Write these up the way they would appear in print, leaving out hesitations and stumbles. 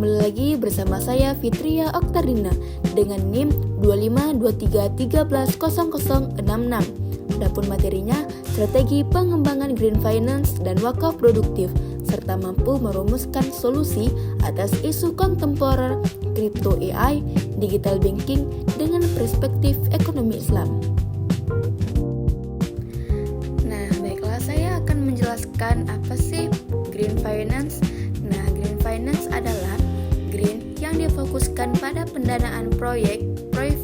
kembali lagi bersama saya Fitria Oktardina dengan NIM 2523130066. Adapun materinya, strategi pengembangan green finance dan wakaf produktif, serta mampu merumuskan solusi atas isu kontemporer, kripto AI, digital banking dengan perspektif ekonomi Islam. Nah, baiklah, saya akan menjelaskan apa sih green finance. Nah, green finance adalah green yang difokuskan pada pendanaan proyek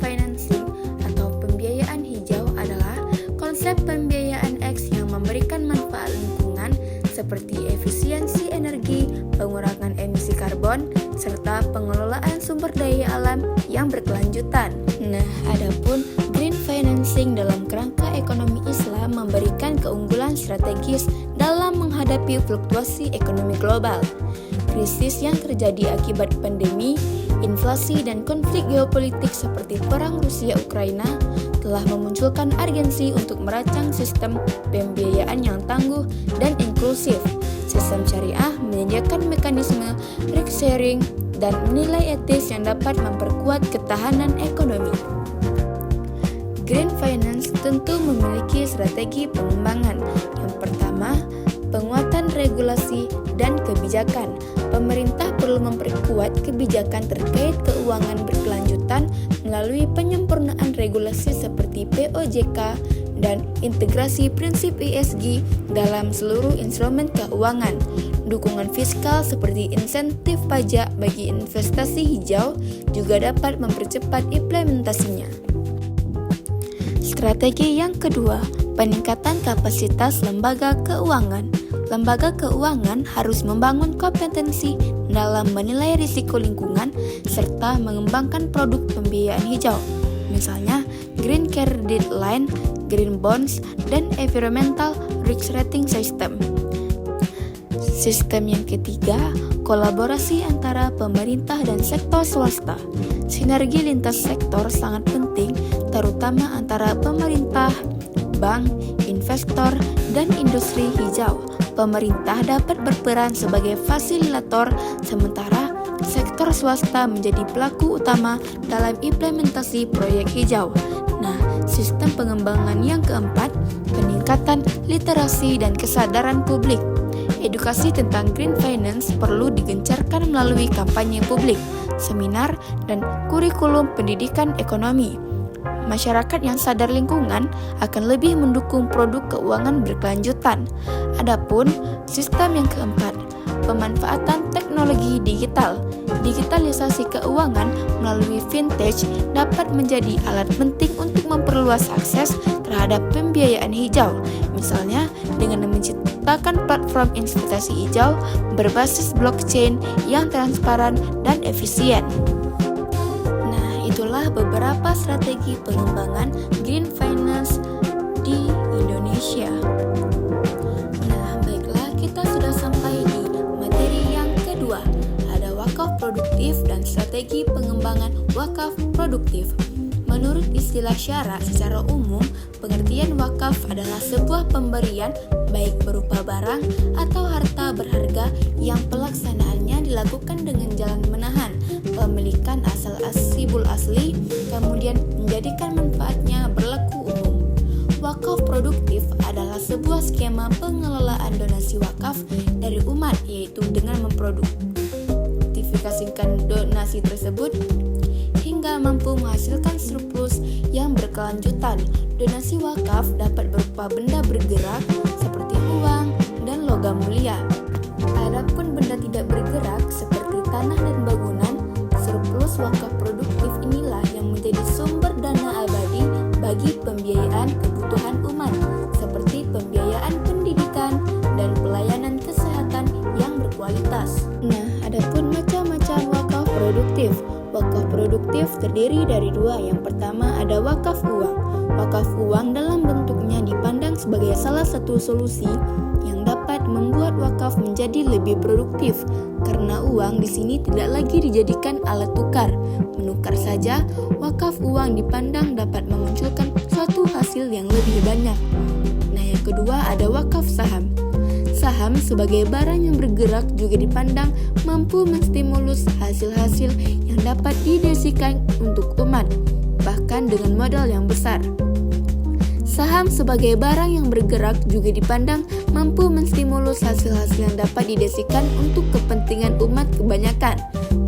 financing atau pembiayaan hijau adalah konsep pembiayaan X yang memberikan manfaat lingkungan seperti efisiensi energi, pengurangan emisi karbon, serta pengelolaan sumber daya alam yang berkelanjutan. Nah, adapun green financing dalam kerangka ekonomi Islam memberikan keunggulan strategis dalam menghadapi fluktuasi ekonomi global. Krisis yang terjadi akibat pandemi, inflasi, dan konflik geopolitik seperti perang Rusia-Ukraina telah memunculkan urgensi untuk merancang sistem pembiayaan yang tangguh dan inklusif. Sistem syariah menyediakan mekanisme risk sharing dan nilai etis yang dapat memperkuat ketahanan ekonomi. Green finance tentu memiliki strategi pengembangan. Yang pertama, penguatan regulasi dan kebijakan. Pemerintah perlu memperkuat kebijakan terkait keuangan berkelanjutan melalui penyempurnaan regulasi seperti POJK dan integrasi prinsip ESG dalam seluruh instrumen keuangan. Dukungan fiskal seperti insentif pajak bagi investasi hijau juga dapat mempercepat implementasinya. Strategi yang kedua, peningkatan kapasitas lembaga keuangan. Lembaga keuangan harus membangun kompetensi dalam menilai risiko lingkungan serta mengembangkan produk pembiayaan hijau. Misalnya, green credit line, green bonds, dan environmental risk rating system. Sistem yang ketiga, kolaborasi antara pemerintah dan sektor swasta. Sinergi lintas sektor sangat penting, terutama antara pemerintah, bank, investor, dan industri hijau. Pemerintah dapat berperan sebagai fasilitator, sementara sektor swasta menjadi pelaku utama dalam implementasi proyek hijau. Nah, sistem pengembangan yang keempat, peningkatan literasi dan kesadaran publik. Edukasi tentang green finance perlu digencarkan melalui kampanye publik, seminar, dan kurikulum pendidikan ekonomi. Masyarakat yang sadar lingkungan akan lebih mendukung produk keuangan berkelanjutan. Adapun sistem yang keempat, pemanfaatan teknologi digital. Digitalisasi keuangan melalui vintage dapat menjadi alat penting untuk memperluas akses terhadap pembiayaan hijau. Misalnya dengan menciptakan platform investasi hijau berbasis blockchain yang transparan dan efisien. Itulah beberapa strategi pengembangan green finance di Indonesia. Nah, baiklah, kita sudah sampai di materi yang kedua. Ada wakaf produktif dan strategi pengembangan wakaf produktif. Menurut istilah syara secara umum, pengertian wakaf adalah sebuah pemberian baik berupa barang atau harta berharga yang pelaksanaannya dilakukan dengan jalan menahan pemilikan asal-asibul asli, kemudian menjadikan manfaatnya berlaku umum. Wakaf produktif adalah sebuah skema pengelolaan donasi wakaf dari umat, yaitu dengan memproduktifikasikan donasi tersebut hingga mampu menghasilkan surplus yang berkelanjutan. Donasi wakaf dapat berupa benda bergerak seperti uang dan logam mulia. Adapun benda tidak bergerak seperti tanah dan bangunan, surplus wakaf produktif inilah yang menjadi sumber dana abadi bagi pembiayaan kebutuhan umat, seperti pembiayaan pendidikan dan pelayanan kesehatan yang berkualitas. Nah, adapun macam-macam wakaf produktif. Wakaf produktif terdiri dari dua. Yang pertama ada wakaf uang. Wakaf uang dalam bentuknya dipandang sebagai salah satu solusi yang dapat membuat wakaf menjadi lebih produktif, karena uang di sini tidak lagi dijadikan alat tukar. Menukar saja, wakaf uang dipandang dapat memunculkan suatu hasil yang lebih banyak. Nah, yang kedua ada wakaf saham. Saham sebagai barang yang bergerak juga dipandang mampu menstimulus hasil-hasil yang dapat didedikasikan untuk umat, bahkan dengan modal yang besar. Saham sebagai barang yang bergerak juga dipandang mampu menstimulus hasil-hasil yang dapat didedikasikan untuk kepentingan umat kebanyakan,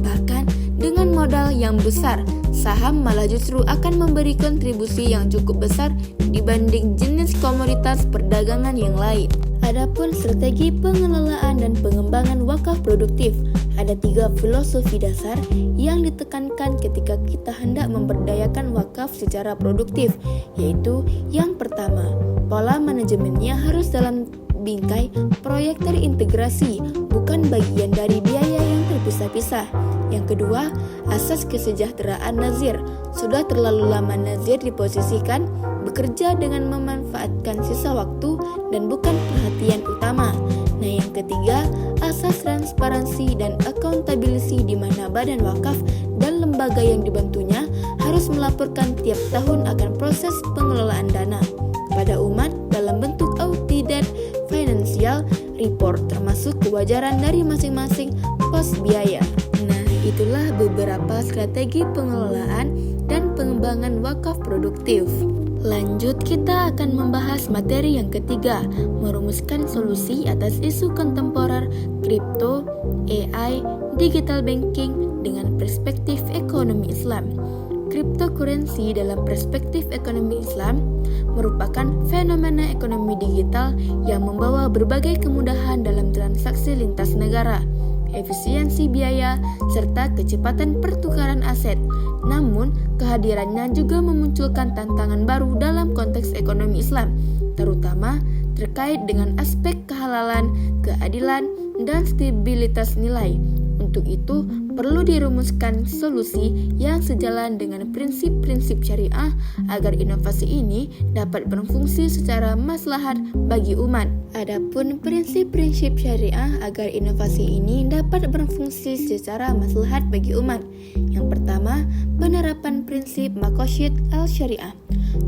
bahkan dengan modal yang besar. Saham malah justru akan memberi kontribusi yang cukup besar dibanding jenis komoditas perdagangan yang lain. Adapun strategi pengelolaan dan pengembangan wakaf produktif, ada 3 filosofi dasar yang ditekankan ketika kita hendak memberdayakan wakaf secara produktif, yaitu yang pertama, pola manajemennya harus dalam bingkai proyek terintegrasi, bukan bagian dari biaya yang terpisah-pisah. Yang kedua, asas kesejahteraan nazir. Sudah terlalu lama nazir diposisikan bekerja dengan memanfaatkan sisa waktu dan bukan perhatian utama. Nah, yang ketiga, asas transparansi dan accountability, di mana badan wakaf dan lembaga yang dibantunya harus melaporkan tiap tahun akan proses pengelolaan dana pada umat dalam bentuk audited financial report, termasuk kewajaran dari masing-masing pos biaya. Nah, itulah beberapa strategi pengelolaan dan pengembangan wakaf produktif. Lanjut, kita akan membahas materi yang ketiga, merumuskan solusi atas isu kontemporer kripto, AI, digital banking dengan perspektif ekonomi Islam. Cryptocurrency dalam perspektif ekonomi Islam merupakan fenomena ekonomi digital yang membawa berbagai kemudahan dalam transaksi lintas negara, efisiensi biaya, serta kecepatan pertukaran aset. Namun, kehadirannya juga memunculkan tantangan baru dalam konteks ekonomi Islam, terutama terkait dengan aspek kehalalan, keadilan, dan stabilitas nilai. Untuk itu, perlu dirumuskan solusi yang sejalan dengan prinsip-prinsip syariah agar inovasi ini dapat berfungsi secara maslahat bagi umat. Adapun prinsip-prinsip syariah agar inovasi ini dapat berfungsi secara maslahat bagi umat. Yang pertama, penerapan prinsip maqasid al-syariah.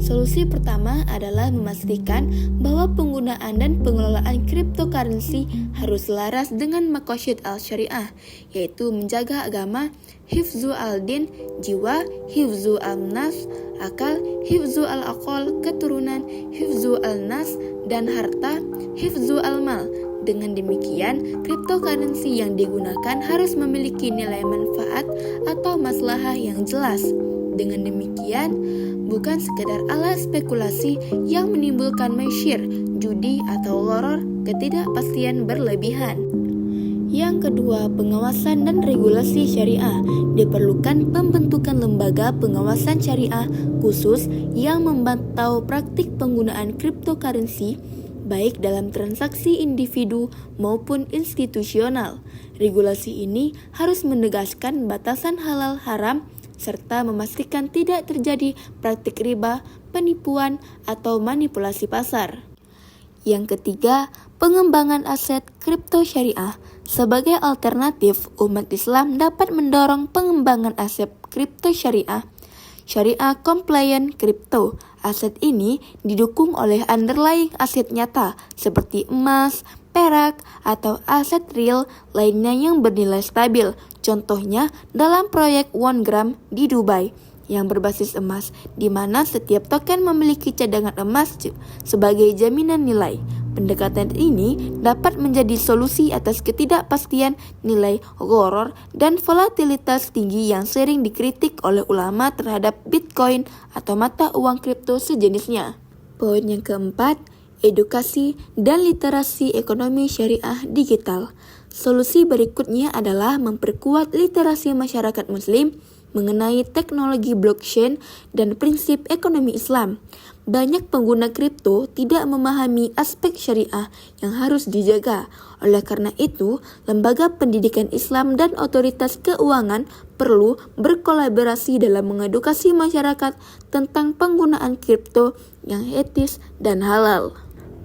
Solusi pertama adalah memastikan bahwa penggunaan dan pengelolaan cryptocurrency harus selaras dengan maqasid al-syariah, yaitu menjaga agama, hifzu al-din, jiwa, hifzu al-nas, akal, hifzu al-aqal, keturunan, hifzu al-nas, dan harta, hifzu al-mal. Dengan demikian, cryptocurrency yang digunakan harus memiliki nilai manfaat atau maslahah yang jelas. Dengan demikian, bukan sekedar alat spekulasi yang menimbulkan masyir, judi, atau gharar, ketidakpastian berlebihan. Yang kedua, pengawasan dan regulasi syariah. Diperlukan pembentukan lembaga pengawasan syariah khusus yang memantau praktik penggunaan cryptocurrency, baik dalam transaksi individu maupun institusional. Regulasi ini harus menegaskan batasan halal haram, serta memastikan tidak terjadi praktik riba, penipuan, atau manipulasi pasar. Yang ketiga, pengembangan aset kripto syariah. Sebagai alternatif, umat Islam dapat mendorong pengembangan aset kripto syariah compliant kripto. Aset ini didukung oleh underlying aset nyata seperti emas, perak, atau aset real lainnya yang bernilai stabil. Contohnya dalam proyek 1 gram di Dubai yang berbasis emas, di mana setiap token memiliki cadangan emas sebagai jaminan nilai. Pendekatan ini dapat menjadi solusi atas ketidakpastian nilai gharar dan volatilitas tinggi yang sering dikritik oleh ulama terhadap Bitcoin atau mata uang kripto sejenisnya. Poin yang keempat, edukasi dan literasi ekonomi syariah digital. Solusi berikutnya adalah memperkuat literasi masyarakat muslim mengenai teknologi blockchain dan prinsip ekonomi Islam. Banyak pengguna kripto tidak memahami aspek syariah yang harus dijaga. Oleh karena itu, lembaga pendidikan Islam dan otoritas keuangan perlu berkolaborasi dalam mengedukasi masyarakat tentang penggunaan kripto yang etis dan halal.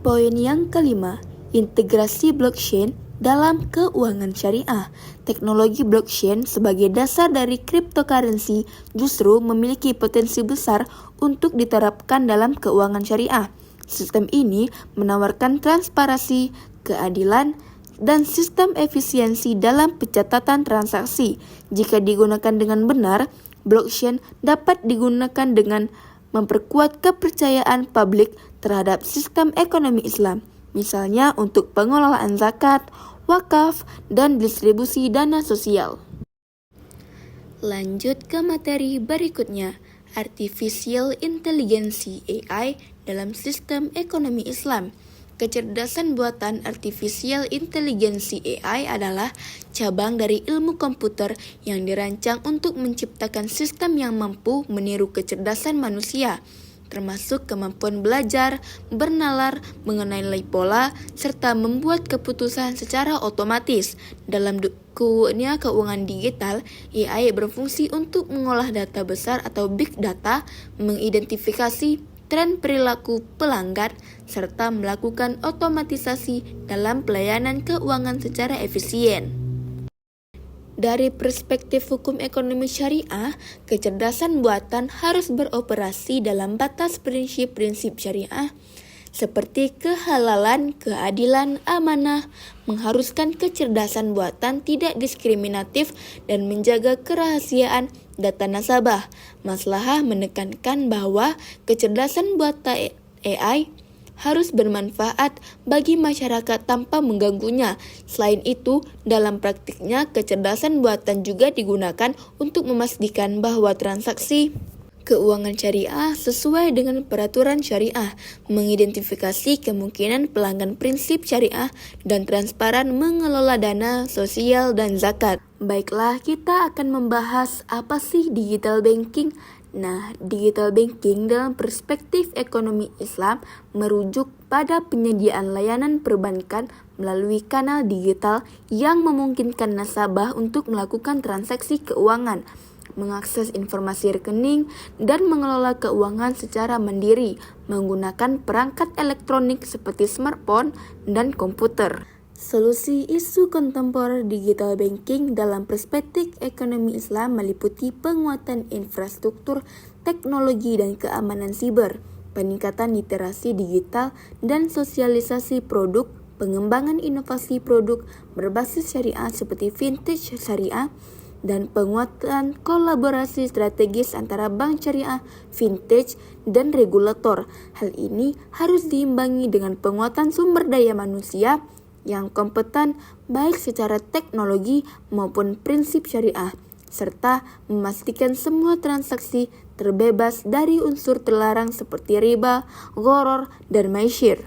Poin yang kelima, integrasi blockchain dalam keuangan syariah. Teknologi blockchain sebagai dasar dari cryptocurrency justru memiliki potensi besar untuk diterapkan dalam keuangan syariah. Sistem ini menawarkan transparansi, keadilan, dan sistem efisiensi dalam pencatatan transaksi. Jika digunakan dengan benar, blockchain dapat digunakan dengan memperkuat kepercayaan publik terhadap sistem ekonomi Islam, misalnya untuk pengelolaan zakat, wakaf, dan distribusi dana sosial. Lanjut ke materi berikutnya, Artificial Intelligence AI dalam sistem ekonomi Islam. Kecerdasan buatan Artificial Intelligence AI adalah cabang dari ilmu komputer yang dirancang untuk menciptakan sistem yang mampu meniru kecerdasan manusia, termasuk kemampuan belajar, bernalar, mengenali pola, serta membuat keputusan secara otomatis. Dalam bukunya Keuangan Digital, AI berfungsi untuk mengolah data besar atau big data, mengidentifikasi tren perilaku pelanggan, serta melakukan otomatisasi dalam pelayanan keuangan secara efisien. Dari perspektif hukum ekonomi syariah, kecerdasan buatan harus beroperasi dalam batas prinsip-prinsip syariah, seperti kehalalan, keadilan, amanah, mengharuskan kecerdasan buatan tidak diskriminatif dan menjaga kerahasiaan data nasabah. Maslahah menekankan bahwa kecerdasan buatan AI harus bermanfaat bagi masyarakat tanpa mengganggunya. Selain itu, dalam praktiknya kecerdasan buatan juga digunakan untuk memastikan bahwa transaksi keuangan syariah sesuai dengan peraturan syariah, mengidentifikasi kemungkinan pelanggan prinsip syariah, dan transparan mengelola dana sosial dan zakat. Baiklah, kita akan membahas apa sih digital banking. Nah, digital banking dalam perspektif ekonomi Islam merujuk pada penyediaan layanan perbankan melalui kanal digital yang memungkinkan nasabah untuk melakukan transaksi keuangan, mengakses informasi rekening, dan mengelola keuangan secara mandiri menggunakan perangkat elektronik seperti smartphone dan komputer. Solusi isu kontemporer digital banking dalam perspektif ekonomi Islam meliputi penguatan infrastruktur, teknologi dan keamanan siber, peningkatan literasi digital dan sosialisasi produk, pengembangan inovasi produk berbasis syariah seperti vintage syariah, dan penguatan kolaborasi strategis antara bank syariah, vintage, dan regulator. Hal ini harus diimbangi dengan penguatan sumber daya manusia yang kompeten baik secara teknologi maupun prinsip syariah, serta memastikan semua transaksi terbebas dari unsur terlarang seperti riba, gharar, dan maisir.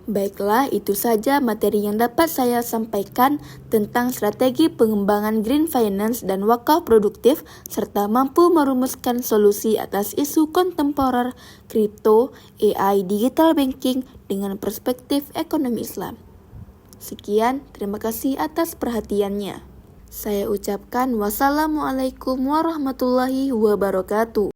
Baiklah, itu saja materi yang dapat saya sampaikan tentang strategi pengembangan green finance dan wakaf produktif, serta mampu merumuskan solusi atas isu kontemporer, kripto, AI, digital banking dengan perspektif ekonomi Islam. Sekian, terima kasih atas perhatiannya. Saya ucapkan wassalamualaikum warahmatullahi wabarakatuh.